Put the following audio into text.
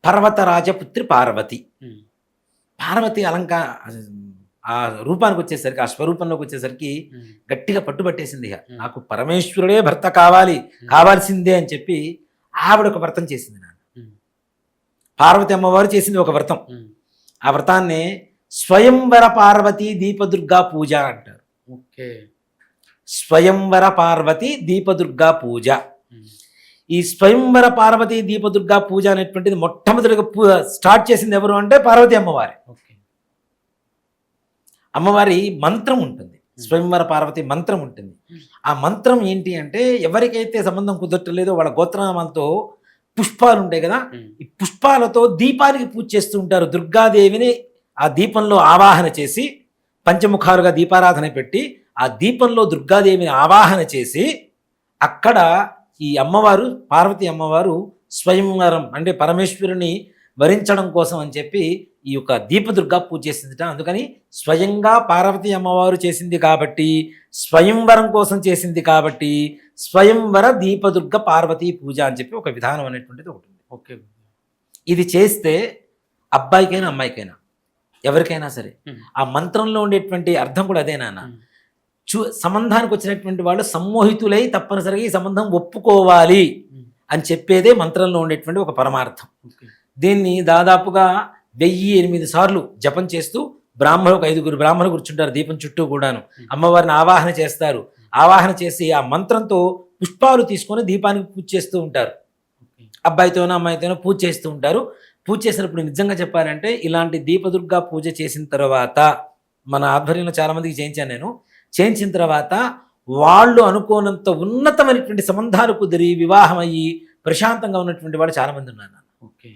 పర్వతరాజపుత్రి పార్వతి. ఉమ్, పార్వతి ఆ రూపానికి వచ్చేసరికి, ఆ స్వరూపంలోకి వచ్చేసరికి ఉమ్, గట్టిగా పట్టుబట్టేసింది. ఇక ఉమ్, నాకు పరమేశ్వరుడే భర్త కావాలి, కావాల్సిందే అని చెప్పి ఆవిడ ఒక వ్రతం చేసింది. నాన్న ఉమ్, పార్వతి అమ్మవారు చేసింది ఒక వ్రతం. ఉమ్. ఆ వ్రతాన్ని స్వయంవర పార్వతీ దీపదుర్గా పూజ అంటారు. ఓకే. స్వయంవర పార్వతి దీపదుర్గా పూజ. ఉమ్, ఈ స్వయంవర పార్వతీ దీపదుర్గా పూజ అనేటువంటిది మొట్టమొదటిగా స్టార్ట్ చేసింది ఎవరు అంటే పార్వతి అమ్మవారి. ఓకే. అమ్మవారి మంత్రం ఉంటుంది, స్వయంవర పార్వతి మంత్రం ఉంటుంది. ఆ మంత్రం ఏంటి అంటే, ఎవరికైతే సంబంధం కుదరట్లేదో వాళ్ళ గోత్రనామాలతో పుష్పాలు ఉంటాయి కదా, ఉమ్, ఈ పుష్పాలతో దీపానికి పూజ చేస్తూ ఉంటారు. దుర్గాదేవిని ఆ దీపంలో ఆవాహన చేసి, పంచముఖాలుగా దీపారాధన పెట్టి ఆ దీపంలో దుర్గాదేవిని ఆవాహన చేసి, అక్కడ ఈ అమ్మవారు పార్వతి అమ్మవారు స్వయంవరం అంటే పరమేశ్వరుని వరించడం కోసం అని చెప్పి ఈ యొక్క దీపదుర్గా పూజ చేసిందిట. అందుకని స్వయంగా పార్వతి అమ్మవారు చేసింది కాబట్టి, స్వయంవరం కోసం చేసింది కాబట్టి స్వయంవర దీపదుర్గ పార్వతీ పూజ అని చెప్పి ఒక విధానం అనేటువంటిది ఒకటి ఉంది. ఓకే. ఇది చేస్తే అబ్బాయికైనా అమ్మాయికైనా ఎవరికైనా సరే ఉమ్, ఆ మంత్రంలో ఉండేటువంటి అర్థం కూడా అదే నాన్న. ఉమ్, సంబంధానికి వచ్చినటువంటి వాళ్ళు సమ్మోహితులై తప్పనిసరిగా ఈ సంబంధం ఒప్పుకోవాలి ఉమ్, అని చెప్పేదే మంత్రంలో ఉండేటువంటి ఒక పరమార్థం. ఓకే. దీన్ని దాదాపుగా 1008 సార్లు జపం చేస్తూ బ్రాహ్మణులకు 5 బ్రాహ్మణులు కూర్చుంటారు దీపం చుట్టూ కూడాను. అమ్మవారిని ఆవాహన చేస్తారు. ఆవాహన చేసి ఆ మంత్రంతో పుష్పాలు తీసుకొని దీపానికి పూజ చేస్తూ ఉంటారు. ఓకే. అబ్బాయితోనో అమ్మాయితోనో పూజ చేస్తూ ఉంటారు. పూజ చేసినప్పుడు నిజంగా చెప్పాలంటే ఇలాంటి దీపదుర్గా పూజ చేసిన తర్వాత, మన ఆధ్వర్యంలో చాలామందికి చేయించాను నేను, చేయించిన తర్వాత వాళ్ళు అనుకోనంత ఉన్నతమైనటువంటి సంబంధాలు కుదిరి వివాహం అయ్యి ప్రశాంతంగా ఉన్నటువంటి వాళ్ళు చాలామంది ఉన్నారు. ఓకే.